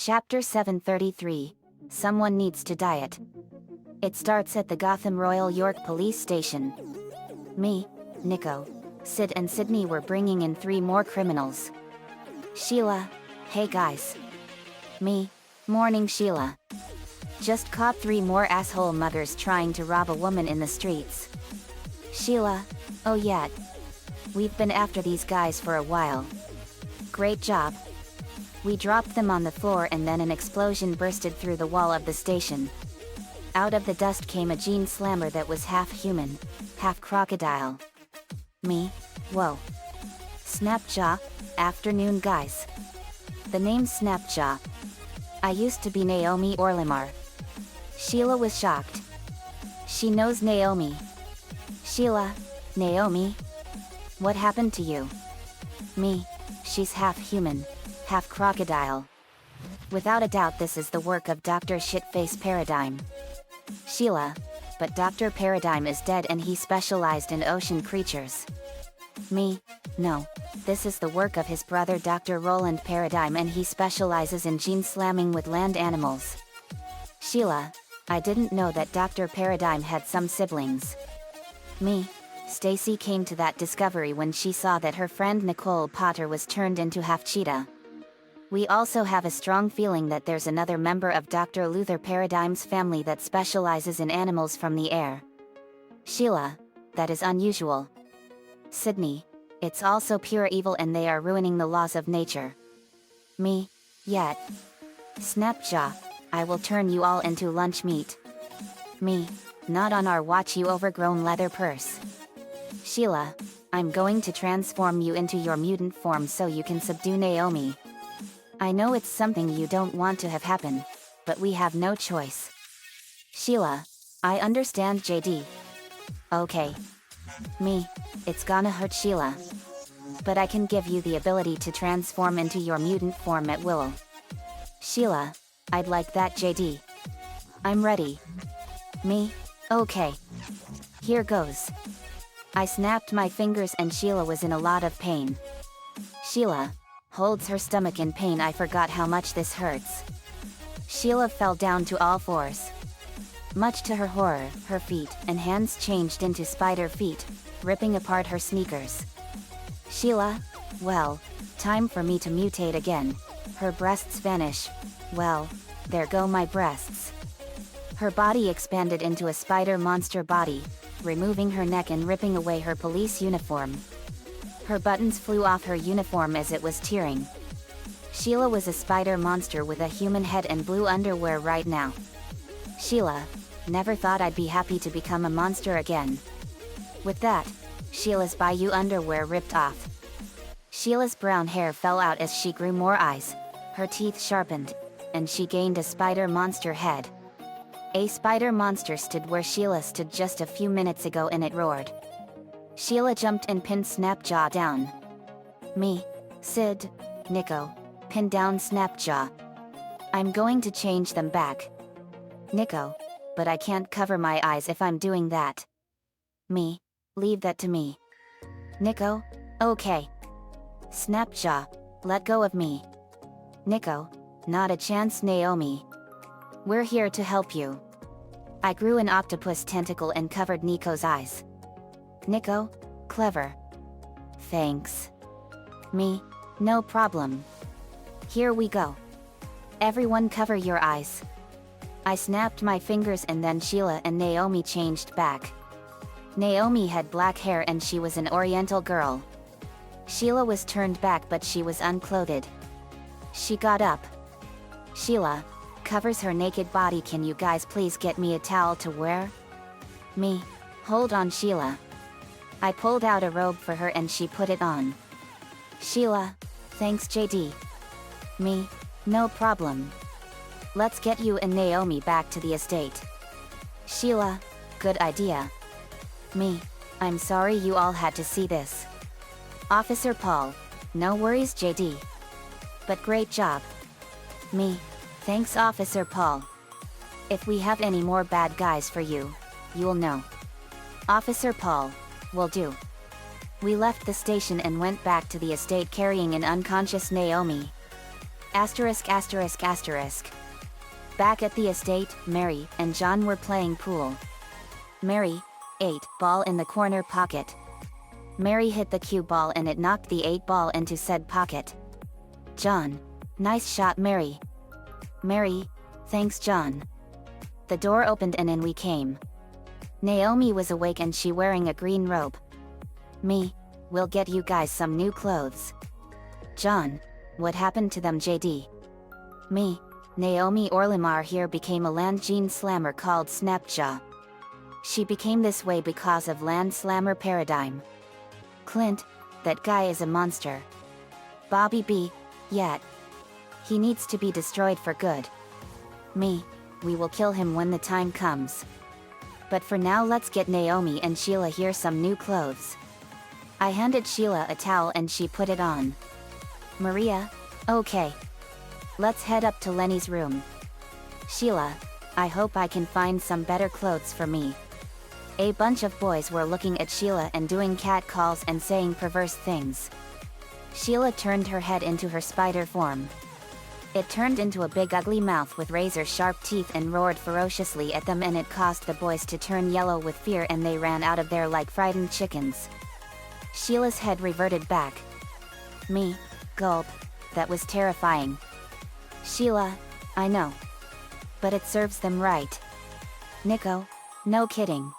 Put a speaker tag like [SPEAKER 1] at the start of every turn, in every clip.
[SPEAKER 1] Chapter 733. Someone needs to diet. It starts at the Gotham Royal York Police Station. Me, Nico, Sid and Sydney were bringing in 3 more criminals. Sheila, hey guys. Me, morning Sheila. Just caught 3 more asshole muggers trying to rob a woman in the streets. Sheila, oh yeah. We've been after these guys for a while. Great job. We dropped them on the floor and then an explosion bursted through the wall of the station. Out of the dust came a gene slammer that was half human, half crocodile. Me, whoa. Snapjaw, afternoon guys. The name's Snapjaw. I used to be Naomi Orlimar. Sheila was shocked. She knows Naomi. Sheila, Naomi? What happened to you? Me, she's half human, half crocodile. Without a doubt this is the work of Dr. Shitface Paradigm. Sheila, but Dr. Paradigm is dead and he specialized in ocean creatures. Me, no, this is the work of his brother Dr. Roland Paradigm and he specializes in gene slamming with land animals. Sheila, I didn't know that Dr. Paradigm had some siblings. Me, Stacy came to that discovery when she saw that her friend Nicole Potter was turned into half cheetah. We also have a strong feeling that there's another member of Dr. Luther Paradigm's family that specializes in animals from the air. Sheila, that is unusual. Sydney, it's also pure evil and they are ruining the laws of nature. Me, yet. Snapjaw, I will turn you all into lunch meat. Me, not on our watch you overgrown leather purse. Sheila, I'm going to transform you into your mutant form so you can subdue Naomi. I know it's something you don't want to have happen, but we have no choice. Sheila, I understand JD. Okay. Me, it's gonna hurt Sheila. But I can give you the ability to transform into your mutant form at will. Sheila, I'd like that JD. I'm ready. Me, okay. Here goes. I snapped my fingers and Sheila was in a lot of pain. Sheila holds her stomach in pain. I forgot how much this hurts. Sheila fell down to all fours. Much to her horror, her feet and hands changed into spider feet, ripping apart her sneakers. Sheila, well, time for me to mutate again. Her breasts vanish. Well, there go my breasts. Her body expanded into a spider monster body, removing her neck and ripping away her police uniform. Her buttons flew off her uniform as it was tearing. Sheila was a spider monster with a human head and blue underwear right now. Sheila, never thought I'd be happy to become a monster again. With that, Sheila's Bayou underwear ripped off. Sheila's brown hair fell out as she grew more eyes, her teeth sharpened, and she gained a spider monster head. A spider monster stood where Sheila stood just a few minutes ago and it roared. Sheila jumped and pinned Snapjaw down. Me, Sid, Nico, pinned down Snapjaw. I'm going to change them back. Nico, but I can't cover my eyes if I'm doing that. Me, leave that to me. Nico, okay. Snapjaw, let go of me. Nico, not a chance Naomi. We're here to help you. I grew an octopus tentacle and covered Nico's eyes. Nico, clever. Thanks. Me, no problem. Here we go. Everyone cover your eyes. I snapped my fingers and then Sheila and Naomi changed back. Naomi had black hair and she was an Oriental girl. Sheila was turned back but she was unclothed. She got up. Sheila covers her naked body. Can you guys please get me a towel to wear? Me, hold on Sheila. I pulled out a robe for her and she put it on. Sheila, thanks JD. Me, no problem. Let's get you and Naomi back to the estate. Sheila, good idea. Me, I'm sorry you all had to see this. Officer Paul, no worries JD. But great job. Me, thanks Officer Paul. If we have any more bad guys for you, you'll know. Officer Paul, will do. We left the station and went back to the estate carrying an unconscious Naomi. Asterisk asterisk asterisk. Back at the estate, Mary and John were playing pool. Mary, 8, ball in the corner pocket. Mary hit the cue ball and it knocked the 8 ball into said pocket. John, nice shot Mary. Mary, thanks John. The door opened and in we came. Naomi was awake and she wearing a green robe. Me, we'll get you guys some new clothes. John, what happened to them JD? Me, Naomi Orlimar here became a land gene slammer called Snapjaw. She became this way because of land slammer paradigm. Clint, that guy is a monster. Bobby B, yet. He needs to be destroyed for good. Me, we will kill him when the time comes. But for now let's get Naomi and Sheila here some new clothes. I handed Sheila a towel and she put it on. Maria, okay. Let's head up to Lenny's room. Sheila, I hope I can find some better clothes for me. A bunch of boys were looking at Sheila and doing cat calls and saying perverse things. Sheila turned her head into her spider form. It turned into a big ugly mouth with razor-sharp teeth and roared ferociously at them, and it caused the boys to turn yellow with fear and they ran out of there like frightened chickens. Sheila's head reverted back. Me, gulp, that was terrifying. Sheila, I know. But it serves them right. Nico, no kidding.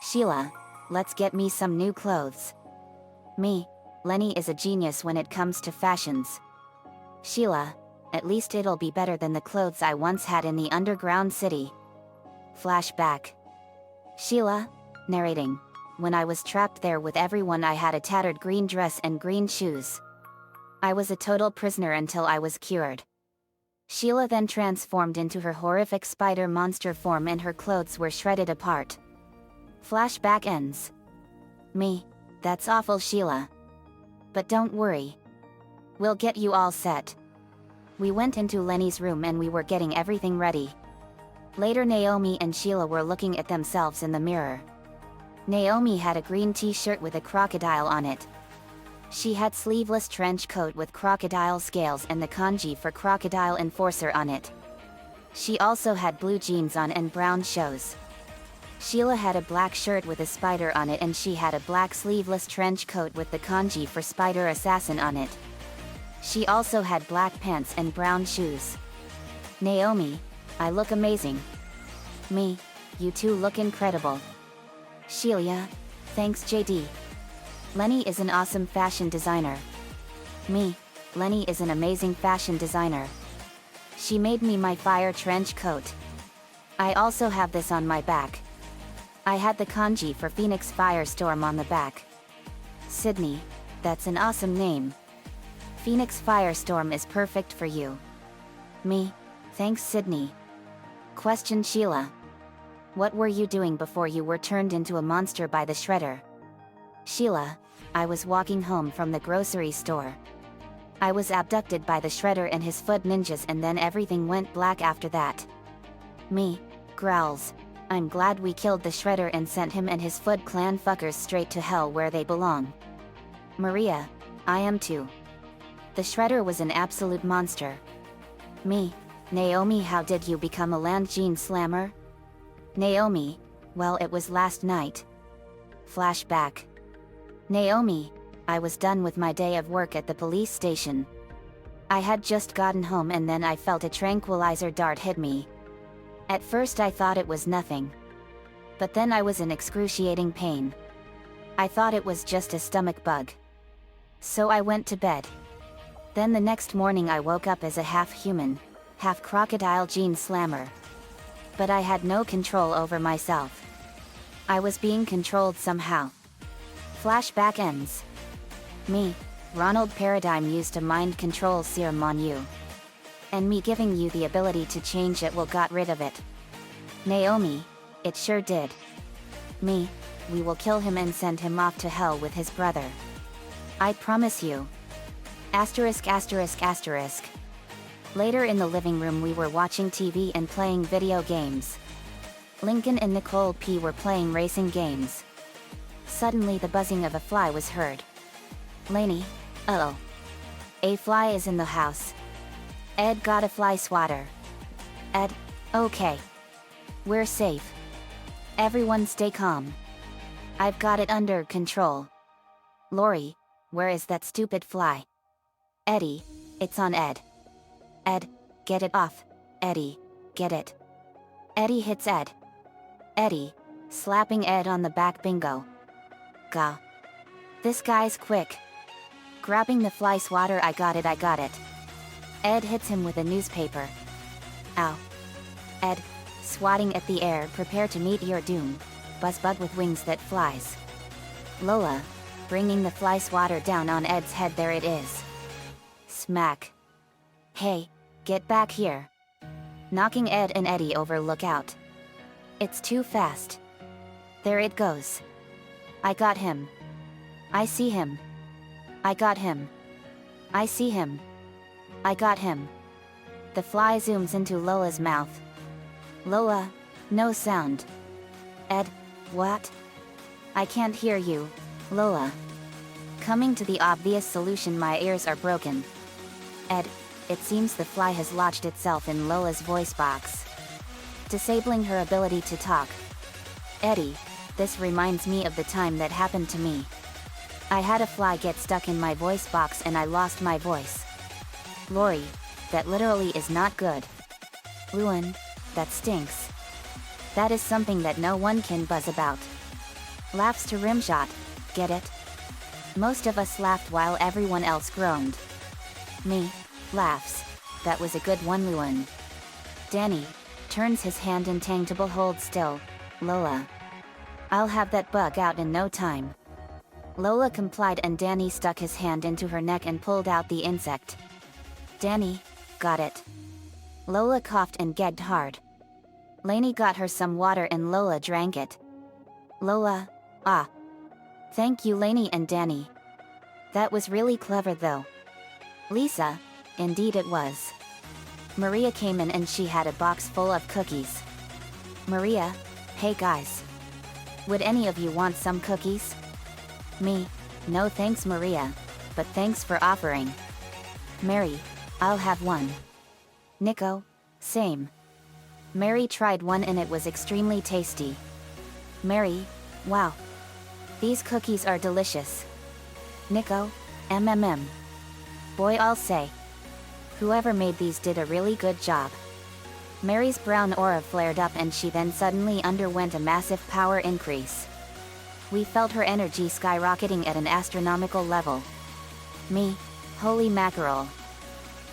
[SPEAKER 1] Sheila, let's get me some new clothes. Me, Lenny is a genius when it comes to fashions. Sheila, at least it'll be better than the clothes I once had in the underground city. Flashback. Sheila, narrating. When I was trapped there with everyone I had a tattered green dress and green shoes. I was a total prisoner until I was cured. Sheila then transformed into her horrific spider monster form and her clothes were shredded apart. Flashback ends. Me, that's awful Sheila. But don't worry. We'll get you all set. We went into Lenny's room and we were getting everything ready. Later Naomi and Sheila were looking at themselves in the mirror. Naomi had a green t-shirt with a crocodile on it. She had sleeveless trench coat with crocodile scales and the kanji for crocodile enforcer on it. She also had blue jeans on and brown shoes. Sheila had a black shirt with a spider on it and she had a black sleeveless trench coat with the kanji for spider assassin on it. She also had black pants and brown shoes. Naomi, I look amazing. Me, you two look incredible. Sheila, thanks JD. Lenny is an awesome fashion designer. Me, Lenny is an amazing fashion designer. She made me my fire trench coat. I also have this on my back. I had the kanji for Phoenix Firestorm on the back. Sydney, that's an awesome name. Phoenix Firestorm is perfect for you. Me, thanks Sydney. Question Sheila. What were you doing before you were turned into a monster by the shredder? Sheila, I was walking home from the grocery store. I was abducted by the shredder and his foot ninjas and then everything went black after that. Me, growls. I'm glad we killed the shredder and sent him and his Foot Clan fuckers straight to hell where they belong. Maria, I am too. The shredder was an absolute monster. Me, Naomi, how did you become a land gene slammer? Naomi, well it was last night. Flashback. Naomi, I was done with my day of work at the police station. I had just gotten home and then I felt a tranquilizer dart hit me. At first I thought it was nothing. But then I was in excruciating pain. I thought it was just a stomach bug. So I went to bed. Then the next morning I woke up as a half-human, half-crocodile gene slammer. But I had no control over myself. I was being controlled somehow. Flashback ends. Me, Ronald Paradigm used a mind control serum on you. And me giving you the ability to change it will got rid of it. Naomi, it sure did. Me, we will kill him and send him off to hell with his brother. I promise you. Asterisk asterisk asterisk. Later in the living room we were watching TV and playing video games. Lincoln and Nicole P were playing racing games. Suddenly the buzzing of a fly was heard. Lainey, uh-oh. A fly is in the house. Ed got a fly swatter. Ed, okay. We're safe. Everyone stay calm. I've got it under control. Lori, where is that stupid fly? Eddie, it's on Ed. Ed, get it off. Eddie, get it. Eddie hits Ed. Eddie, slapping Ed on the back. Bingo. Gah. This guy's quick. Grabbing the fly swatter. I got it. Ed hits him with a newspaper. Ow. Ed, swatting at the air. Prepare to meet your doom. Buzzbug with wings that flies. Lola, bringing the fly swatter down on Ed's head. There it is. Smack. Hey, get back here. Knocking Ed and Eddie over. Look out. It's too fast. There it goes. I got him. I see him. I got him. I see him. I got him. The fly zooms into Lola's mouth. Lola, no sound. Ed, what? I can't hear you, Lola. Coming to the obvious solution. My ears are broken. Ed, it seems the fly has lodged itself in Lola's voice box, disabling her ability to talk. Eddie, this reminds me of the time that happened to me. I had a fly get stuck in my voice box and I lost my voice. Lori, that literally is not good. Luan, that stinks. That is something that no one can buzz about. Laughs to Rimshot, get it? Most of us laughed while everyone else groaned. Me, laughs, that was a good one. Luan. Danny, turns his hand intangible. Hold still, Lola. I'll have that bug out in no time. Lola complied and Danny stuck his hand into her neck and pulled out the insect. Danny, got it. Lola coughed and gagged hard. Lainey got her some water and Lola drank it. Lola, ah. Thank you Lainey and Danny. That was really clever though. Lisa, indeed it was. Maria came in and she had a box full of cookies. Maria, hey guys. Would any of you want some cookies? Me, no thanks Maria, but thanks for offering. Mary, I'll have one. Nico, same. Mary tried one and it was extremely tasty. Mary, wow. These cookies are delicious. Nico, mmm. Boy I'll say. Whoever made these did a really good job. Mary's brown aura flared up and she then suddenly underwent a massive power increase. We felt her energy skyrocketing at an astronomical level. Me, holy mackerel.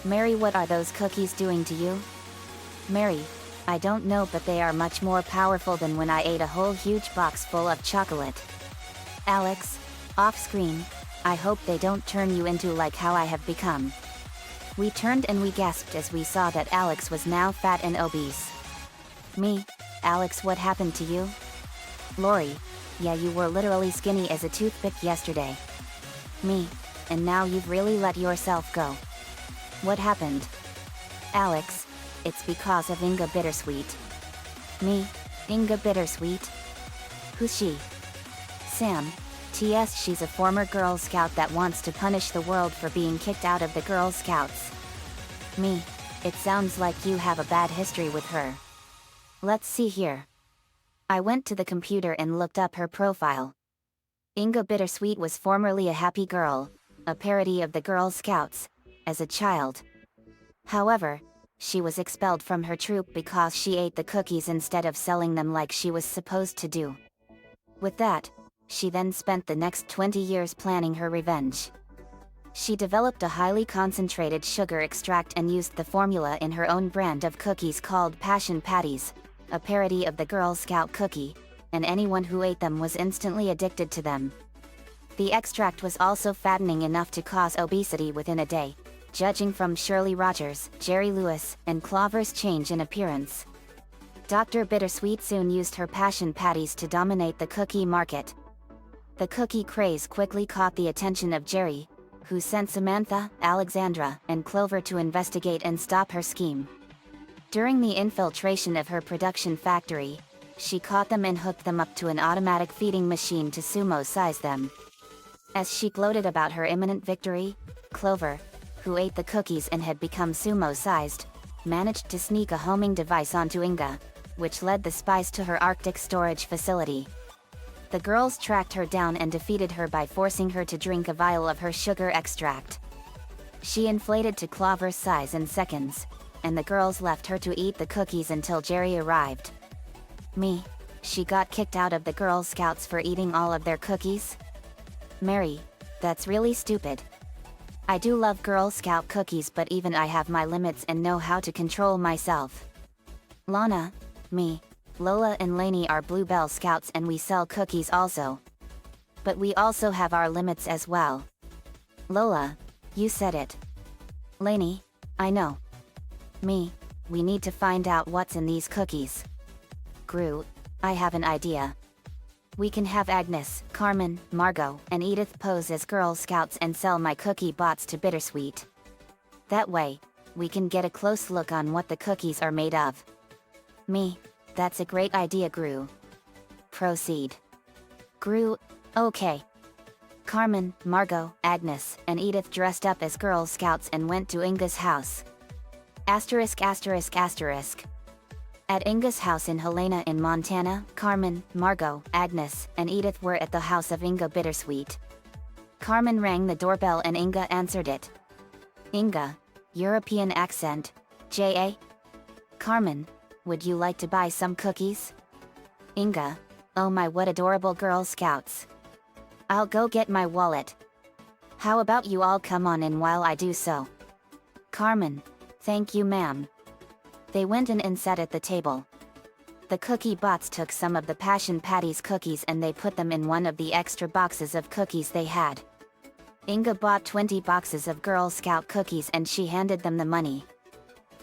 [SPEAKER 1] Mary, what are those cookies doing to you? Mary, I don't know, but they are much more powerful than when I ate a whole huge box full of chocolate. Alex, off screen, I hope they don't turn you into like how I have become. We turned and we gasped as we saw that Alex was now fat and obese. Me, Alex, what happened to you? Lori, yeah, you were literally skinny as a toothpick yesterday. Me, and now you've really let yourself go. What happened? Alex, it's because of Inga Bittersweet. Me, Inga Bittersweet? Who's she? Sam, TS, she's a former Girl Scout that wants to punish the world for being kicked out of the Girl Scouts. Me, it sounds like you have a bad history with her. Let's see here. I went to the computer and looked up her profile. Inga Bittersweet was formerly a happy girl, a parody of the Girl Scouts, as a child. However, she was expelled from her troop because she ate the cookies instead of selling them like she was supposed to do. With that, she then spent the next 20 years planning her revenge. She developed a highly concentrated sugar extract and used the formula in her own brand of cookies called Passion Patties, a parody of the Girl Scout cookie, and anyone who ate them was instantly addicted to them. The extract was also fattening enough to cause obesity within a day, judging from Shirley Rogers, Jerry Lewis, and Clover's change in appearance. Dr. Bittersweet soon used her Passion Patties to dominate the cookie market. The cookie craze quickly caught the attention of Jerry, who sent Samantha, Alexandra, and Clover to investigate and stop her scheme. During the infiltration of her production factory, she caught them and hooked them up to an automatic feeding machine to sumo-size them. As she gloated about her imminent victory, Clover, who ate the cookies and had become sumo-sized, managed to sneak a homing device onto Inga, which led the spies to her Arctic storage facility. The girls tracked her down and defeated her by forcing her to drink a vial of her sugar extract. She inflated to Clover's size in seconds, and the girls left her to eat the cookies until Jerry arrived. Me, she got kicked out of the Girl Scouts for eating all of their cookies? Mary, that's really stupid. I do love Girl Scout cookies, but even I have my limits and know how to control myself. Lana, me, Lola and Lainey are Bluebell Scouts and we sell cookies also. But we also have our limits as well. Lola, you said it. Lainey, I know. Me, we need to find out what's in these cookies. Gru, I have an idea. We can have Agnes, Carmen, Margot, and Edith pose as Girl Scouts and sell my cookie bots to Bittersweet. That way, we can get a close look on what the cookies are made of. Me, that's a great idea, Gru. Proceed. Gru, okay. Carmen, Margot, Agnes, and Edith dressed up as Girl Scouts and went to Inga's house. Asterisk asterisk asterisk. At Inga's house in Helena in Montana, Carmen, Margot, Agnes, and Edith were at the house of Inga Bittersweet. Carmen rang the doorbell and Inga answered it. Inga, European accent, J.A. Carmen, would you like to buy some cookies? Inga, oh my, what adorable Girl Scouts. I'll go get my wallet. How about you all come on in while I do so? Carmen, thank you, ma'am. They went in and sat at the table. The cookie bots took some of the Passion Patty's cookies and they put them in one of the extra boxes of cookies they had. Inga bought 20 boxes of Girl Scout cookies and she handed them the money.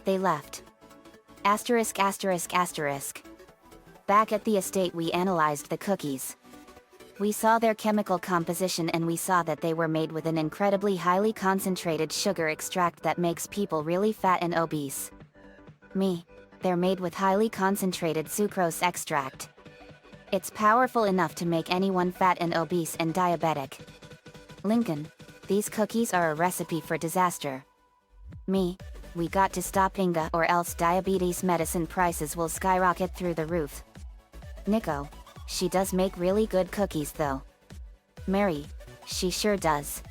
[SPEAKER 1] They left. Asterisk asterisk asterisk. Back at the estate we analyzed the cookies. We saw their chemical composition and we saw that they were made with an incredibly highly concentrated sugar extract that makes people really fat and obese. Me, they're made with highly concentrated sucrose extract. It's powerful enough to make anyone fat and obese and diabetic. Lincoln, these cookies are a recipe for disaster. Me, we got to stop Inga or else diabetes medicine prices will skyrocket through the roof. Nico, she does make really good cookies though. Mary, she sure does.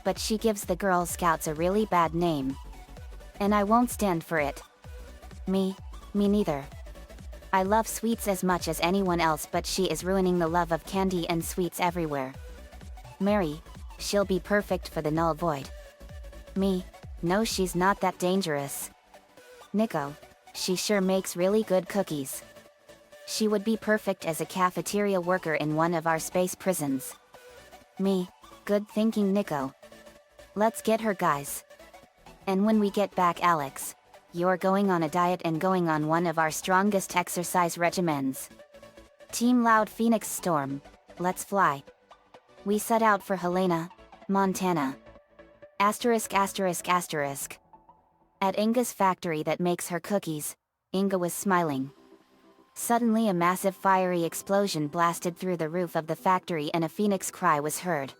[SPEAKER 1] But she gives the Girl Scouts a really bad name. And I won't stand for it. Me neither. I love sweets as much as anyone else, but she is ruining the love of candy and sweets everywhere. Mary, she'll be perfect for the null void. Me, no, she's not that dangerous. Nico, she sure makes really good cookies. She would be perfect as a cafeteria worker in one of our space prisons. Me, good thinking, Nico. Let's get her, guys. And when we get back, Alex, you're going on a diet and going on one of our strongest exercise regimens. Team Loud Phoenix Storm, let's fly. We set out for Helena, Montana. Asterisk asterisk asterisk. At Inga's factory that makes her cookies, Inga was smiling. Suddenly a massive fiery explosion blasted through the roof of the factory and a phoenix cry was heard.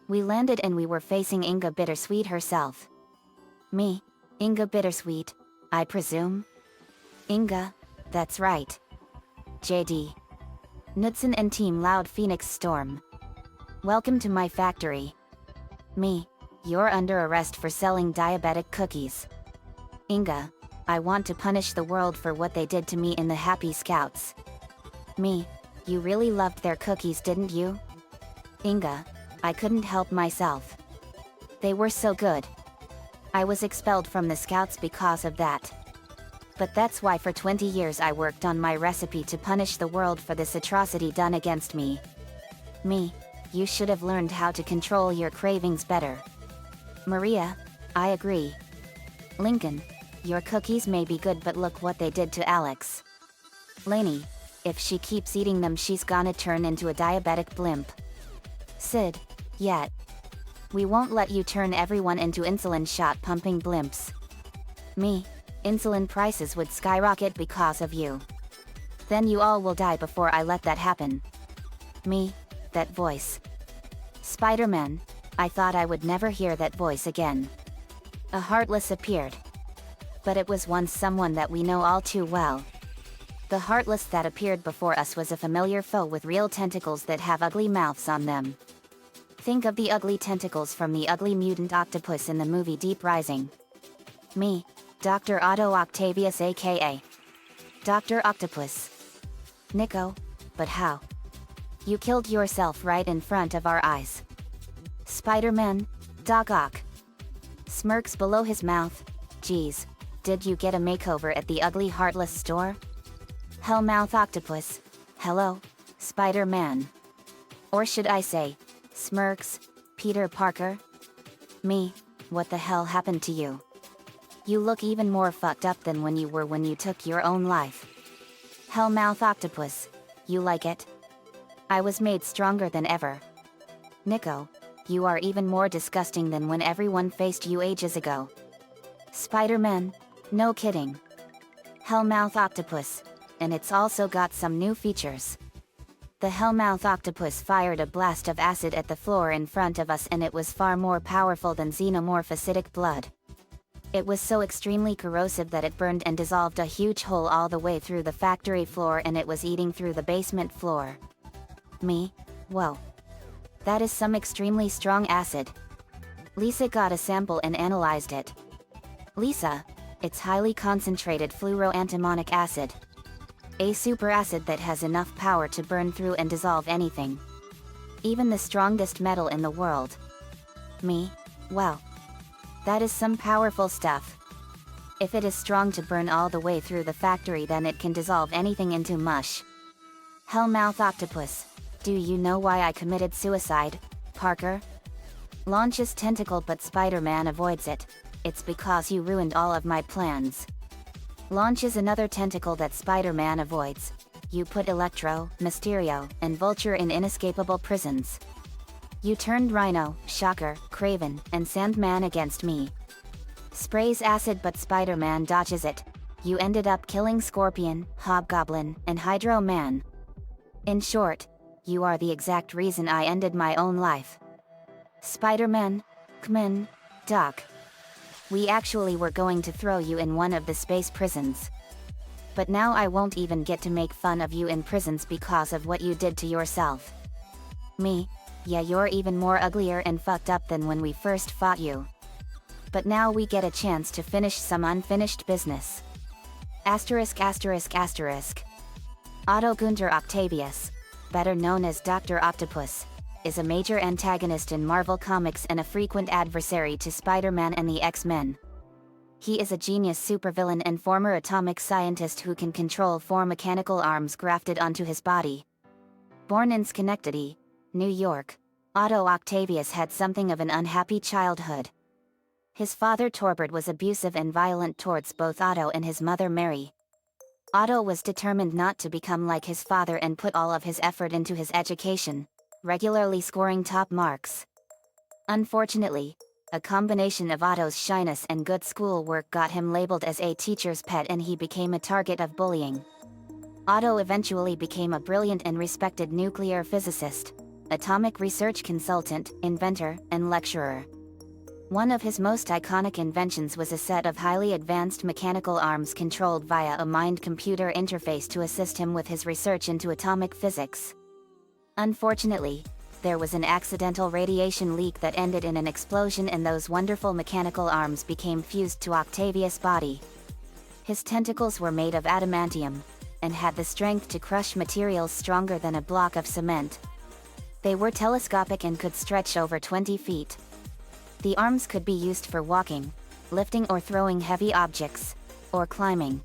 [SPEAKER 1] We landed and we were facing Inga Bittersweet herself. Me, Inga Bittersweet, I presume? Inga, that's right. JD. Knudsen and Team Loud Phoenix Storm. Welcome to my factory. Me, you're under arrest for selling diabetic cookies. Inga, I want to punish the world for what they did to me in the Happy Scouts. Me, you really loved their cookies, didn't you? Inga, I couldn't help myself. They were so good. I was expelled from the Scouts because of that. But that's why for 20 years I worked on my recipe to punish the world for this atrocity done against me. Me, you should have learned how to control your cravings better. Maria, I agree. Lincoln, your cookies may be good, but look what they did to Alex. Lainey, if she keeps eating them she's gonna turn into a diabetic blimp. Sid, yet. We won't let you turn everyone into insulin shot pumping blimps. Me, insulin prices would skyrocket because of you. Then you all will die before I let that happen. Me, that voice. Spider-Man, I thought I would never hear that voice again. A Heartless appeared. But it was once someone that we know all too well. The Heartless that appeared before us was a familiar foe with real tentacles that have ugly mouths on them. Think of the ugly tentacles from the ugly mutant octopus in the movie Deep Rising. Me, Dr. Otto Octavius aka Dr. Octopus. Nico, but how? You killed yourself right in front of our eyes. Spider-Man, Doc Ock. Smirks below his mouth. Geez, did you get a makeover at the ugly Heartless store? Hellmouth Octopus. Hello, Spider-Man. Or should I say, Smirks, Peter Parker? Me, what the hell happened to you? You look even more fucked up than when you took your own life. Hellmouth Octopus, you like it? I was made stronger than ever. Nico, you are even more disgusting than when everyone faced you ages ago. Spider-Man, no kidding. Hellmouth Octopus, and it's also got some new features. The Hellmouth Octopus fired a blast of acid at the floor in front of us, and it was far more powerful than xenomorph acidic blood. It was so extremely corrosive that it burned and dissolved a huge hole all the way through the factory floor, and it was eating through the basement floor. Me? Whoa. That is some extremely strong acid. Lisa got a sample and analyzed it. Lisa, it's highly concentrated fluoroantimonic acid. A super acid that has enough power to burn through and dissolve anything. Even the strongest metal in the world. Me? Wow. That is some powerful stuff. If it is strong to burn all the way through the factory, then it can dissolve anything into mush. Hellmouth Octopus, do you know why I committed suicide, Parker? Launches tentacle but Spider-Man avoids it. It's because you ruined all of my plans. Launches another tentacle that Spider-Man avoids. You put Electro, Mysterio, and Vulture in inescapable prisons. You turned Rhino, Shocker, Kraven, and Sandman against me. Sprays acid but Spider-Man dodges it. You ended up killing Scorpion, Hobgoblin, and Hydro Man. In short, you are the exact reason I ended my own life. Spider-Man, come in, Doc. We actually were going to throw you in one of the space prisons. But now I won't even get to make fun of you in prisons because of what you did to yourself. Me? Yeah, you're even more uglier and fucked up than when we first fought you. But now we get a chance to finish some unfinished business. Asterisk asterisk asterisk. Otto Günther Octavius, better known as Dr. Octopus, is a major antagonist in Marvel Comics and a frequent adversary to Spider-Man and the X-Men. He is a genius supervillain and former atomic scientist who can control 4 mechanical arms grafted onto his body. Born in Schenectady, New York, Otto Octavius had something of an unhappy childhood. His father Torbert was abusive and violent towards both Otto and his mother Mary. Otto was determined not to become like his father and put all of his effort into his education, regularly scoring top marks. Unfortunately, a combination of Otto's shyness and good schoolwork got him labeled as a teacher's pet, and he became a target of bullying. Otto eventually became a brilliant and respected nuclear physicist, atomic research consultant, inventor, and lecturer. One of his most iconic inventions was a set of highly advanced mechanical arms controlled via a mind-computer interface to assist him with his research into atomic physics. Unfortunately, there was an accidental radiation leak that ended in an explosion, and those wonderful mechanical arms became fused to Octavius' body. His tentacles were made of adamantium, and had the strength to crush materials stronger than a block of cement. They were telescopic and could stretch over 20 feet. The arms could be used for walking, lifting or throwing heavy objects, or climbing.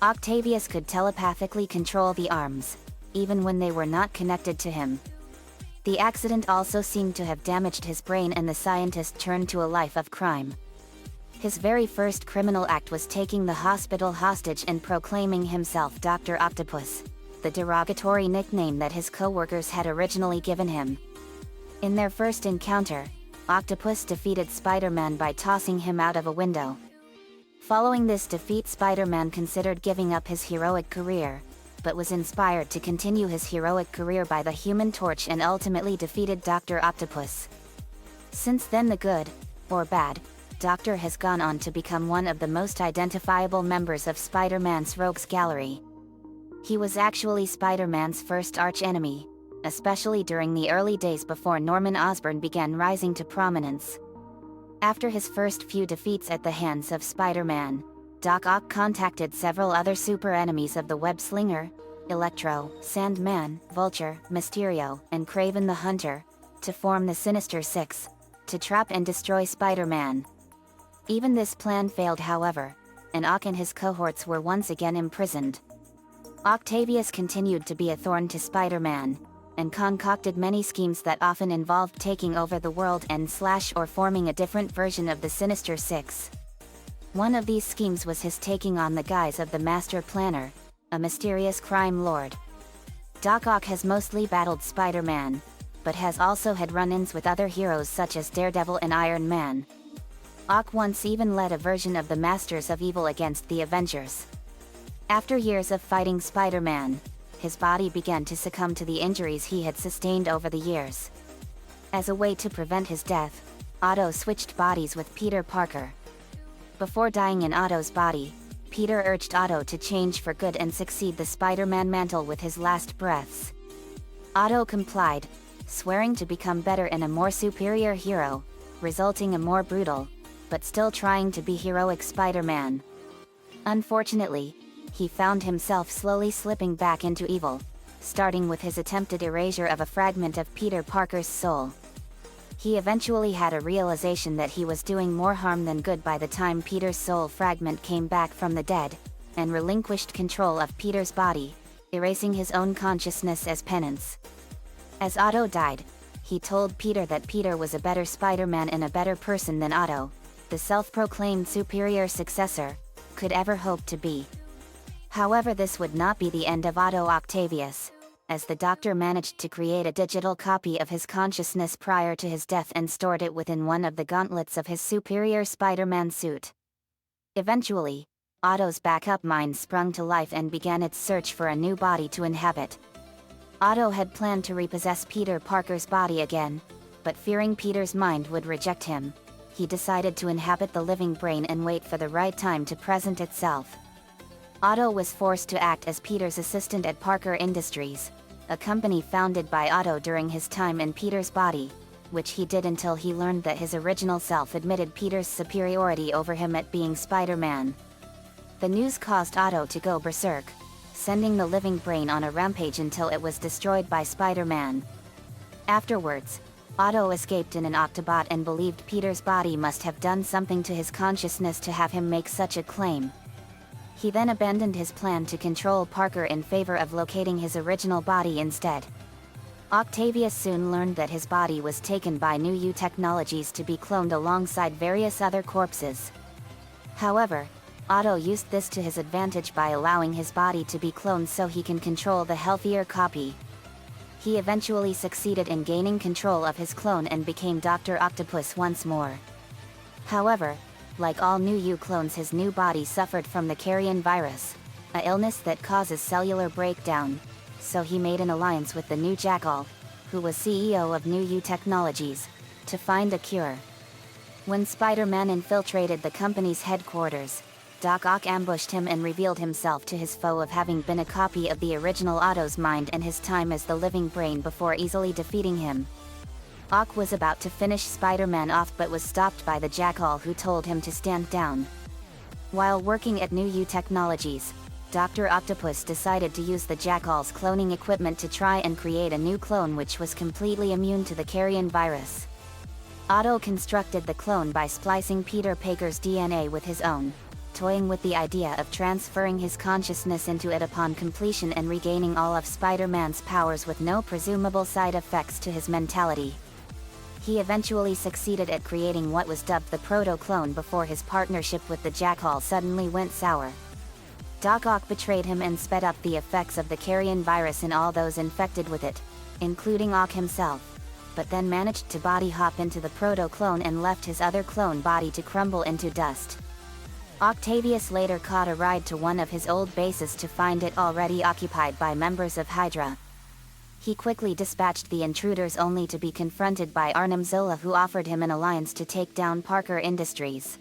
[SPEAKER 1] Octavius could telepathically control the arms, even when they were not connected to him. The accident also seemed to have damaged his brain, and the scientist turned to a life of crime. His very first criminal act was taking the hospital hostage and proclaiming himself Dr. Octopus, the derogatory nickname that his co-workers had originally given him. In their first encounter, Octopus defeated Spider-Man by tossing him out of a window. Following this defeat, Spider-Man considered giving up his heroic career, but was inspired to continue his heroic career by the Human Torch and ultimately defeated Dr. Octopus. Since then, the good, or bad, Doctor has gone on to become one of the most identifiable members of Spider-Man's rogues gallery. He was actually Spider-Man's first arch-enemy, especially during the early days before Norman Osborn began rising to prominence. After his first few defeats at the hands of Spider-Man, Doc Ock contacted several other super-enemies of the Web-Slinger, Electro, Sandman, Vulture, Mysterio, and Kraven the Hunter, to form the Sinister Six, to trap and destroy Spider-Man. Even this plan failed, however, and Ock and his cohorts were once again imprisoned. Octavius continued to be a thorn to Spider-Man, and concocted many schemes that often involved taking over the world and or forming a different version of the Sinister Six. One of these schemes was his taking on the guise of the Master Planner, a mysterious crime lord. Doc Ock has mostly battled Spider-Man, but has also had run-ins with other heroes such as Daredevil and Iron Man. Ock once even led a version of the Masters of Evil against the Avengers. After years of fighting Spider-Man, his body began to succumb to the injuries he had sustained over the years. As a way to prevent his death, Otto switched bodies with Peter Parker. Before dying in Otto's body, Peter urged Otto to change for good and succeed the Spider-Man mantle with his last breaths. Otto complied, swearing to become better and a more superior hero, resulting in a more brutal, but still trying to be heroic Spider-Man. Unfortunately, he found himself slowly slipping back into evil, starting with his attempted erasure of a fragment of Peter Parker's soul. He eventually had a realization that he was doing more harm than good by the time Peter's soul fragment came back from the dead, and relinquished control of Peter's body, erasing his own consciousness as penance. As Otto died, he told Peter that Peter was a better Spider-Man and a better person than Otto, the self-proclaimed superior successor, could ever hope to be. However, this would not be the end of Otto Octavius, as the Doctor managed to create a digital copy of his consciousness prior to his death and stored it within one of the gauntlets of his superior Spider-Man suit. Eventually, Otto's backup mind sprung to life and began its search for a new body to inhabit. Otto had planned to repossess Peter Parker's body again, but fearing Peter's mind would reject him, he decided to inhabit the living brain and wait for the right time to present itself. Otto was forced to act as Peter's assistant at Parker Industries, a company founded by Otto during his time in Peter's body, which he did until he learned that his original self admitted Peter's superiority over him at being Spider-Man. The news caused Otto to go berserk, sending the living brain on a rampage until it was destroyed by Spider-Man. Afterwards, Otto escaped in an Octobot and believed Peter's body must have done something to his consciousness to have him make such a claim. He then abandoned his plan to control Parker in favor of locating his original body instead. Octavius soon learned that his body was taken by NIVIRO Technologies to be cloned alongside various other corpses. However, Otto used this to his advantage by allowing his body to be cloned so he can control the healthier copy. He eventually succeeded in gaining control of his clone and became Dr. Octopus once more. However, like all NIVIRO clones, his new body suffered from the carrion virus, an illness that causes cellular breakdown, so he made an alliance with the new Jackal, who was CEO of NIVIRO Technologies, to find a cure. When Spider-Man infiltrated the company's headquarters, Doc Ock ambushed him and revealed himself to his foe of having been a copy of the original Otto's mind and his time as the living brain before easily defeating him. Ock was about to finish Spider-Man off but was stopped by the Jackal, who told him to stand down. While working at NIVIRO Technologies, Dr. Octopus decided to use the Jackal's cloning equipment to try and create a new clone which was completely immune to the carrion virus. Otto constructed the clone by splicing Peter Parker's DNA with his own, toying with the idea of transferring his consciousness into it upon completion and regaining all of Spider-Man's powers with no presumable side effects to his mentality. He eventually succeeded at creating what was dubbed the proto-clone before his partnership with the Jackal suddenly went sour. Doc Ock betrayed him and sped up the effects of the carrion virus in all those infected with it, including Ock himself, but then managed to body hop into the proto-clone and left his other clone body to crumble into dust. Octavius later caught a ride to one of his old bases to find it already occupied by members of Hydra. He quickly dispatched the intruders only to be confronted by Arnim Zola, who offered him an alliance to take down Parker Industries.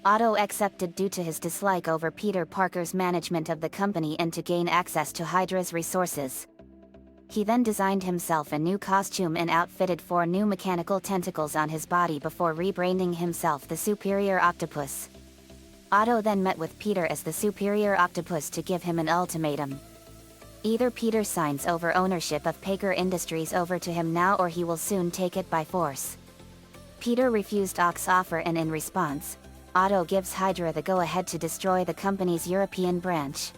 [SPEAKER 1] Otto accepted due to his dislike over Peter Parker's management of the company and to gain access to Hydra's resources. He then designed himself a new costume and outfitted 4 new mechanical tentacles on his body before rebranding himself the Superior Octopus. Otto then met with Peter as the Superior Octopus to give him an ultimatum. Either Peter signs over ownership of Parker Industries over to him now, or he will soon take it by force. Peter refused Ock's offer, and in response, Otto gives Hydra the go-ahead to destroy the company's European branch.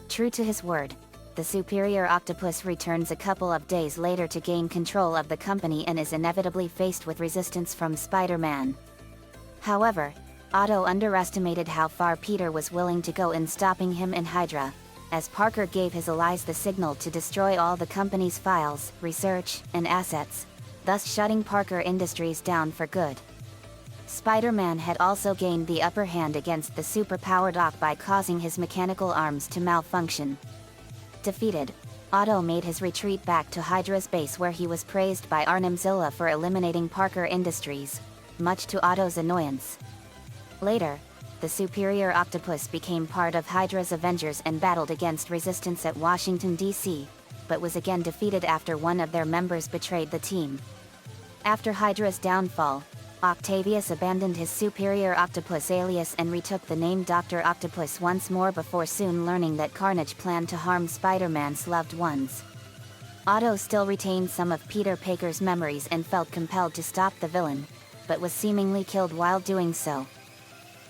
[SPEAKER 1] True to his word, the Superior Octopus returns a couple of days later to gain control of the company and is inevitably faced with resistance from Spider-Man. However, Otto underestimated how far Peter was willing to go in stopping him and Hydra, as Parker gave his allies the signal to destroy all the company's files, research, and assets, thus shutting Parker Industries down for good. Spider-Man had also gained the upper hand against the superpowered Ock by causing his mechanical arms to malfunction. Defeated, Otto made his retreat back to Hydra's base, where he was praised by Arnim Zola for eliminating Parker Industries, much to Otto's annoyance. Later, the Superior Octopus became part of Hydra's Avengers and battled against resistance at Washington, D.C., but was again defeated after one of their members betrayed the team. After Hydra's downfall, Octavius abandoned his Superior Octopus alias and retook the name Dr. Octopus once more before soon learning that Carnage planned to harm Spider-Man's loved ones. Otto still retained some of Peter Parker's memories and felt compelled to stop the villain, but was seemingly killed while doing so.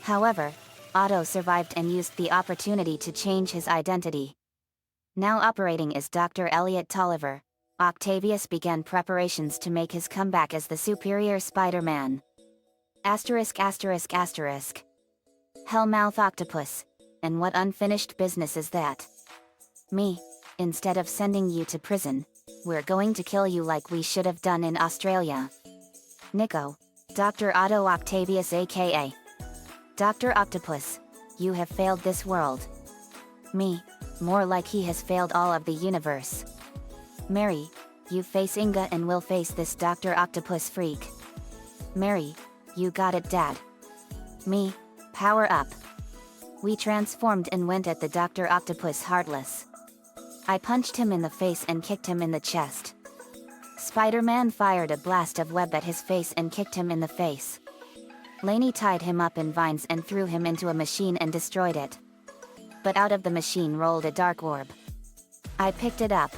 [SPEAKER 1] However, Otto survived and used the opportunity to change his identity. Now operating as Dr. Elliot Tolliver, Octavius began preparations to make his comeback as the Superior Spider-Man. *****. Hellmouth Octopus. And what unfinished business is that? Me. Instead of sending you to prison, we're going to kill you like we should have done in Australia. Nico. Dr. Otto Octavius, aka Dr. Octopus. You have failed this world. Me. More like he has failed all of the universe. Mary, you face Inga and will face this Dr. Octopus freak. Mary, you got it, Dad. Me, power up. We transformed and went at the Dr. Octopus heartless. I punched him in the face and kicked him in the chest. Spider-Man fired a blast of web at his face and kicked him in the face. Laney tied him up in vines and threw him into a machine and destroyed it. But out of the machine rolled a dark orb. I picked it up.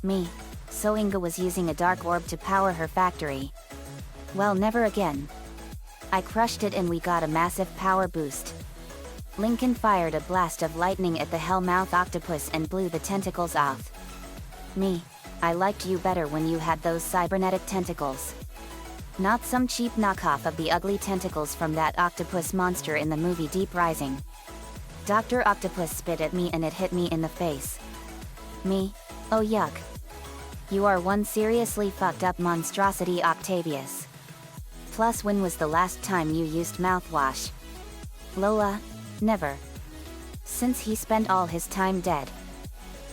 [SPEAKER 1] Me. So Inga was using a dark orb to power her factory. Well, never again. I crushed it and we got a massive power boost. Lincoln fired a blast of lightning at the Hellmouth Octopus and blew the tentacles off. Me. I liked you better when you had those cybernetic tentacles. Not some cheap knockoff of the ugly tentacles from that octopus monster in the movie Deep Rising. Dr. Octopus spit at me and it hit me in the face. Me. Oh yuck. You are one seriously fucked up monstrosity, Octavius. Plus, when was the last time you used mouthwash? Lola, never. Since he spent all his time dead.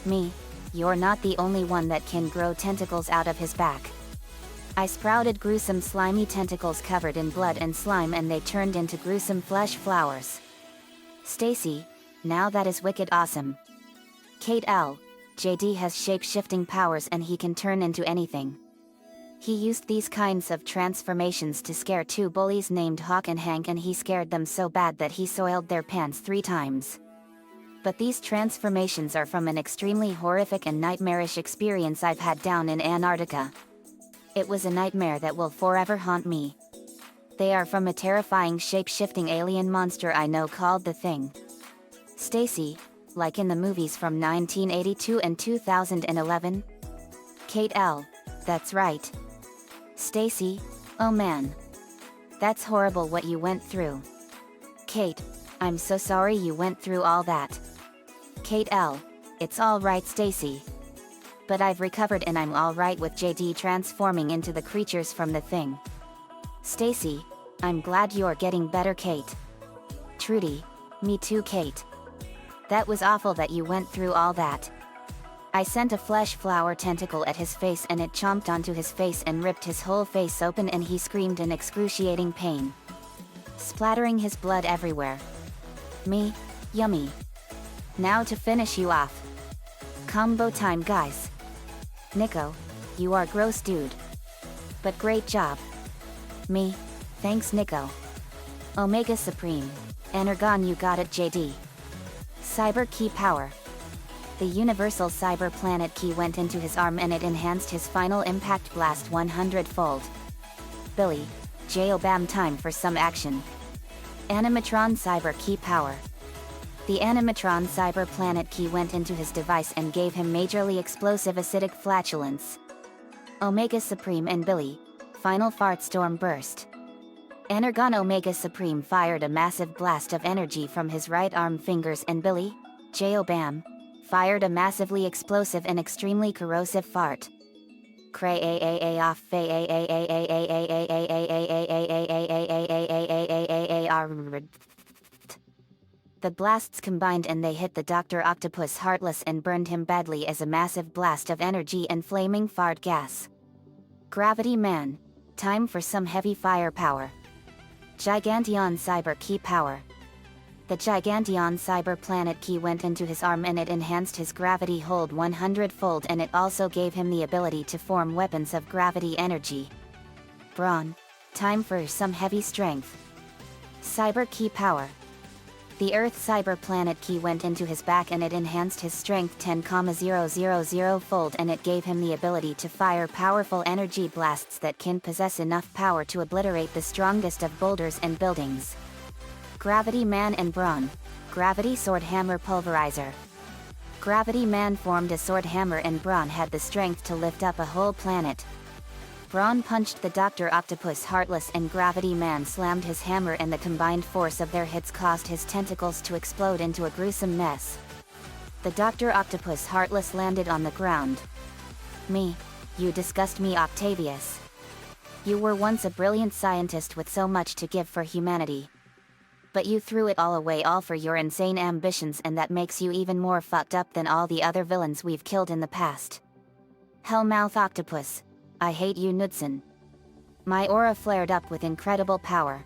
[SPEAKER 1] Me, you're not the only one that can grow tentacles out of his back. I sprouted gruesome slimy tentacles covered in blood and slime and they turned into gruesome flesh flowers. Stacy, now that is wicked awesome. Kate L. JD has shape-shifting powers and he can turn into anything. He used these kinds of transformations to scare 2 bullies named Hawk and Hank, and he scared them so bad that he soiled their pants 3 times. But these transformations are from an extremely horrific and nightmarish experience I've had down in Antarctica. It was a nightmare that will forever haunt me. They are from a terrifying shape-shifting alien monster I know called the Thing. Stacy, like in the movies from 1982 and 2011? Kate L. That's right. Stacy, oh man. That's horrible what you went through. Kate, I'm so sorry you went through all that. Kate L. It's all right, Stacy. But I've recovered and I'm all right with JD transforming into the creatures from the Thing. Stacy, I'm glad you're getting better, Kate. Trudy, me too, Kate. That was awful that you went through all that. I sent a flesh flower tentacle at his face and it chomped onto his face and ripped his whole face open and he screamed in excruciating pain, splattering his blood everywhere. Me, yummy. Now to finish you off. Combo time, guys. Nico, you are gross dude. But great job. Me, thanks Nico. Omega Supreme. Energon, you got it JD. Cyber Key Power. The Universal Cyber Planet Key went into his arm and it enhanced his final impact blast 100-fold. Billy, J-O-Bam, time for some action. Animatron Cyber Key Power. The Animatron Cyber Planet Key went into his device and gave him majorly explosive acidic flatulence. Omega Supreme and Billy, final fart storm burst. Energon Omega Supreme fired a massive blast of energy from his right arm fingers and Billy, J-O-Bam, fired a massively explosive and extremely corrosive fart. Cray a off fay a. The blasts combined and they hit the Dr. Octopus heartless and burned him badly as a massive blast of energy and flaming fart gas. Gravity Man, time for some heavy firepower. Giganteon Cyber Key Power. The Giganteon Cyber Planet Key went into his arm and it enhanced his gravity hold 100-fold and it also gave him the ability to form weapons of gravity energy. Brawn, time for some heavy strength. Cyber Key Power. The Earth Cyber Planet Key went into his back and it enhanced his strength 10,000-fold and it gave him the ability to fire powerful energy blasts that can possess enough power to obliterate the strongest of boulders and buildings. Gravity Man and Brawn, Gravity Sword Hammer Pulverizer. Gravity Man formed a sword hammer and Brawn had the strength to lift up a whole planet. Brawn punched the Dr. Octopus heartless and Gravity Man slammed his hammer and the combined force of their hits caused his tentacles to explode into a gruesome mess. The Dr. Octopus heartless landed on the ground. Me, you disgust me, Octavius. You were once a brilliant scientist with so much to give for humanity. But you threw it all away, all for your insane ambitions, and that makes you even more fucked up than all the other villains we've killed in the past. Hellmouth Octopus, I hate you, Knudsen. My aura flared up with incredible power.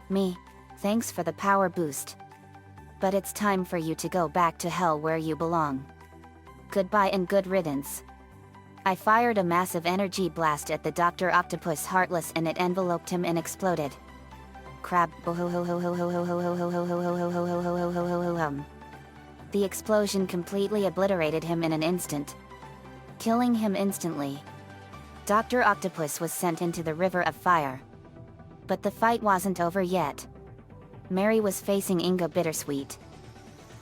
[SPEAKER 1] Me, thanks for the power boost. But it's time for you to go back to hell where you belong. Goodbye and good riddance. I fired a massive energy blast at the Dr. Octopus heartless and it enveloped him and exploded. Crab. The explosion completely obliterated him in an instant, killing him instantly. Dr. Octopus was sent into the river of fire. But the fight wasn't over yet. Mary was facing Inga Bittersweet.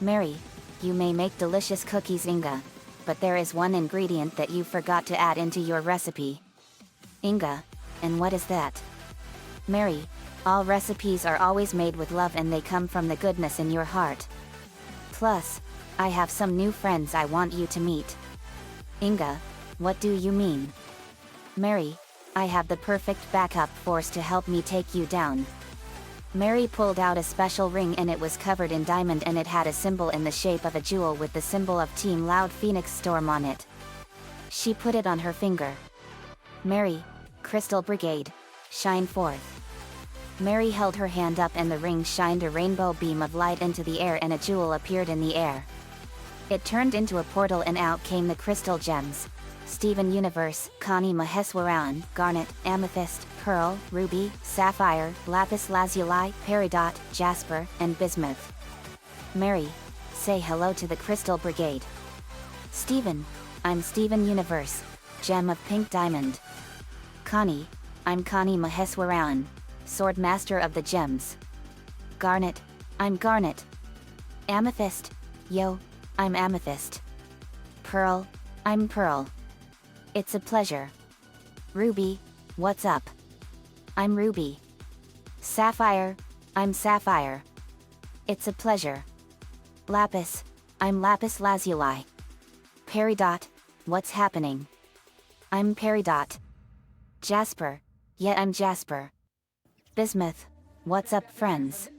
[SPEAKER 1] Mary, you may make delicious cookies, Inga, but there is one ingredient that you forgot to add into your recipe. Inga, and what is that? Mary, all recipes are always made with love and they come from the goodness in your heart. Plus, I have some new friends I want you to meet. Inga, what do you mean? Mary, I have the perfect backup force to help me take you down. Mary pulled out a special ring and it was covered in diamond and it had a symbol in the shape of a jewel with the symbol of Team Loud Phoenix Storm on it. She put it on her finger. Mary, Crystal Brigade, shine forth. Mary held her hand up and the ring shined a rainbow beam of light into the air and a jewel appeared in the air. It turned into a portal and out came the crystal gems. Steven Universe, Connie Maheswaran, Garnet, Amethyst, Pearl, Ruby, Sapphire, Lapis Lazuli, Peridot, Jasper, and Bismuth. Mary, say hello to the Crystal Brigade. Steven, I'm Steven Universe, Gem of Pink Diamond. Connie, I'm Connie Maheswaran, Sword Master of the Gems. Garnet, I'm Garnet. Amethyst, yo, I'm Amethyst. Pearl, I'm Pearl. It's a pleasure. Ruby, what's up? I'm Ruby. Sapphire, I'm Sapphire. It's a pleasure. Lapis, I'm Lapis Lazuli. Peridot, what's happening? I'm Peridot. Jasper, yeah, I'm Jasper. Bismuth, what's up, friends?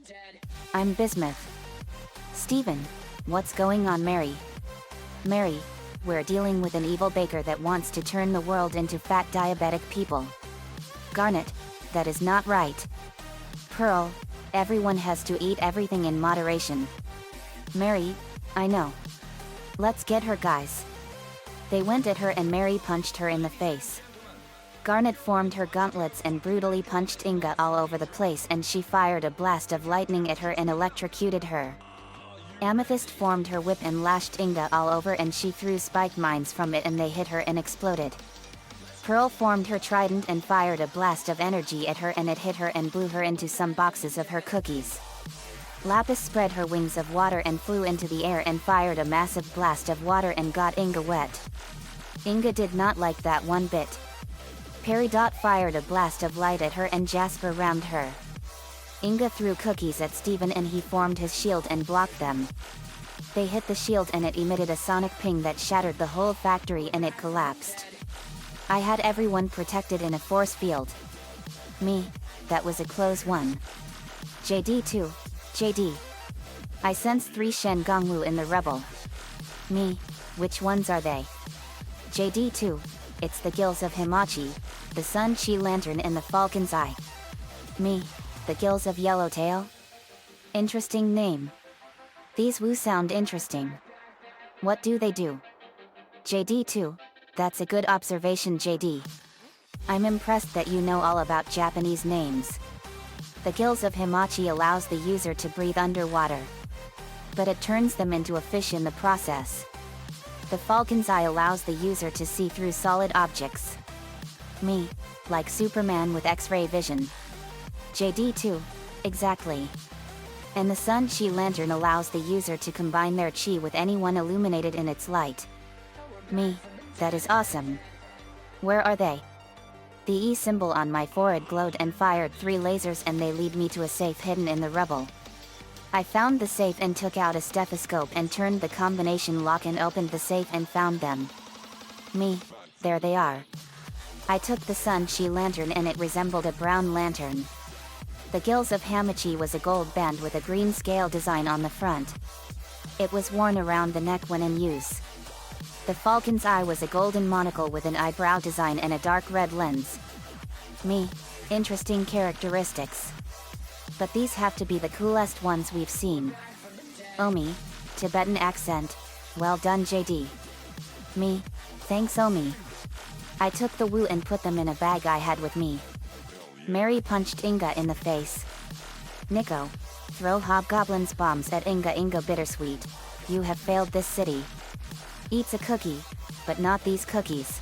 [SPEAKER 1] I'm Bismuth. Steven, what's going on, Mary? Mary, we're dealing with an evil baker that wants to turn the world into fat diabetic people. Garnet, that is not right. Pearl, everyone has to eat everything in moderation. Mary, I know. Let's get her, guys. They went at her and Mary punched her in the face. Garnet formed her gauntlets and brutally punched Inga all over the place, and she fired a blast of lightning at her and electrocuted her. Amethyst formed her whip and lashed Inga all over, and she threw spike mines from it and they hit her and exploded. Pearl formed her trident and fired a blast of energy at her and it hit her and blew her into some boxes of her cookies. Lapis spread her wings of water and flew into the air and fired a massive blast of water and got Inga wet. Inga did not like that one bit. Peridot fired a blast of light at her and Jasper rammed her. Inga threw cookies at Steven and he formed his shield and blocked them. They hit the shield and it emitted a sonic ping that shattered the whole factory and it collapsed. I had everyone protected in a force field. Me, that was a close one. JD too, JD. I sense 3 Shen Gongwu in the rebel. Me, which ones are they? JD too, it's the gills of Himachi, the Sun Chi Lantern and the Falcon's Eye. Me, the gills of Yellowtail? Interesting name. These Wu sound interesting. What do they do? JD too, that's a good observation, JD. I'm impressed that you know all about Japanese names. The gills of Himachi allows the user to breathe underwater, but it turns them into a fish in the process. The Falcon's Eye allows the user to see through solid objects. Me, like Superman with X-ray vision. JD too, exactly. And the Sun Chi Lantern allows the user to combine their chi with anyone illuminated in its light. Me, that is awesome. Where are they? The E symbol on my forehead glowed and fired 3 lasers and they lead me to a safe hidden in the rubble. I found the safe and took out a stethoscope and turned the combination lock and opened the safe and found them. Me, there they are. I took the Sun Chi Lantern and it resembled a brown lantern. The gills of Hamachi was a gold band with a green scale design on the front. It was worn around the neck when in use. The Falcon's Eye was a golden monocle with an eyebrow design and a dark red lens. Me, interesting characteristics. But these have to be the coolest ones we've seen. Omi, Tibetan accent, well done JD. Me, thanks Omi. I took the Wu and put them in a bag I had with me. Mary punched Inga in the face. Nico, throw hobgoblins bombs at Inga bittersweet. You have failed this city. Eats a cookie, but not these cookies.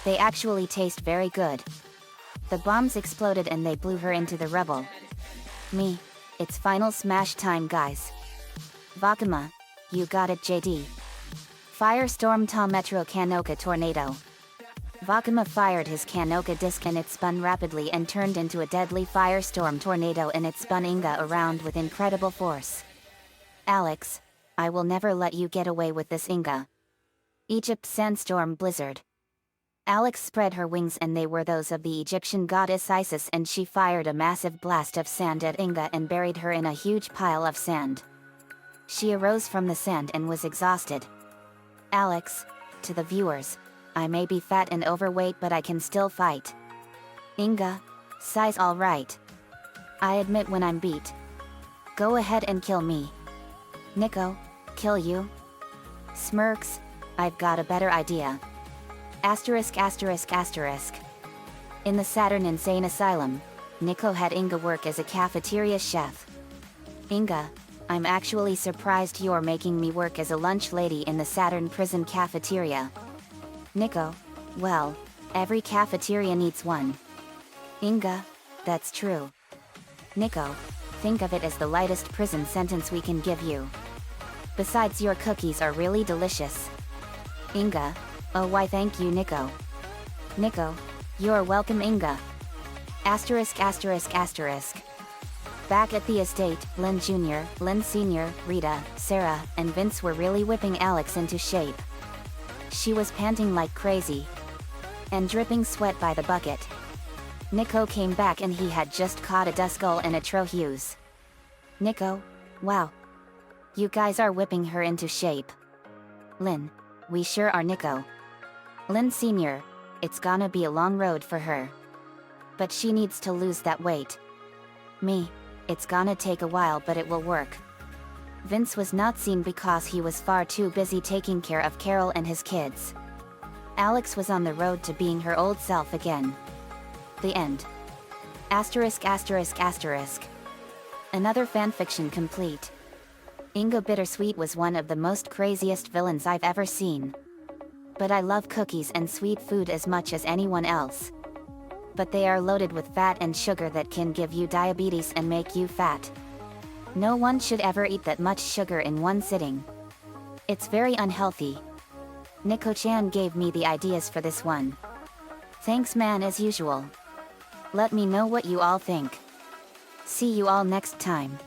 [SPEAKER 1] They actually taste very good. The bombs exploded and they blew her into the rubble. Me, it's final smash time guys. Vakama, you got it JD. Firestorm Ta Metro Kanoka Tornado. Vakama fired his Kanoka disc and it spun rapidly and turned into a deadly firestorm tornado and it spun Inga around with incredible force. Alex, I will never let you get away with this Inga. Egypt Sandstorm Blizzard. Alex spread her wings and they were those of the Egyptian goddess Isis and she fired a massive blast of sand at Inga and buried her in a huge pile of sand. She arose from the sand and was exhausted. Alex, to the viewers, I may be fat and overweight but I can still fight. Inga, size alright. I admit when I'm beat. Go ahead and kill me. Nico, kill you? Smirks, I've got a better idea. Asterisk asterisk asterisk. In the Saturn Insane Asylum, Nico had Inga work as a cafeteria chef. Inga, I'm actually surprised you're making me work as a lunch lady in the Saturn prison cafeteria. Nico, well, every cafeteria needs one. Inga, that's true. Nico, think of it as the lightest prison sentence we can give you. Besides, your cookies are really delicious. Inga, oh why thank you Nico. Nico, you're welcome Inga. Asterisk asterisk asterisk. Back at the estate, Lynn Jr., Lynn Sr., Rita, Sarah, and Vince were really whipping Alex into shape. She was panting like crazy and dripping sweat by the bucket. Nico came back and he had just caught a Duskull and a Trohuse. Nico, wow. You guys are whipping her into shape. Lynn, We sure are, Nico. Lynn Sr., it's gonna be a long road for her. But she needs to lose that weight. Me, it's gonna take a while, but it will work. Vince was not seen because he was far too busy taking care of Carol and his kids. Alex was on the road to being her old self again. The end. Asterisk asterisk asterisk. Another fanfiction complete. Ingo Bittersweet was one of the most craziest villains I've ever seen. But I love cookies and sweet food as much as anyone else. But they are loaded with fat and sugar that can give you diabetes and make you fat. No one should ever eat that much sugar in one sitting. It's very unhealthy. Nico-chan gave me the ideas for this one. Thanks man, as usual. Let me know what you all think. See you all next time.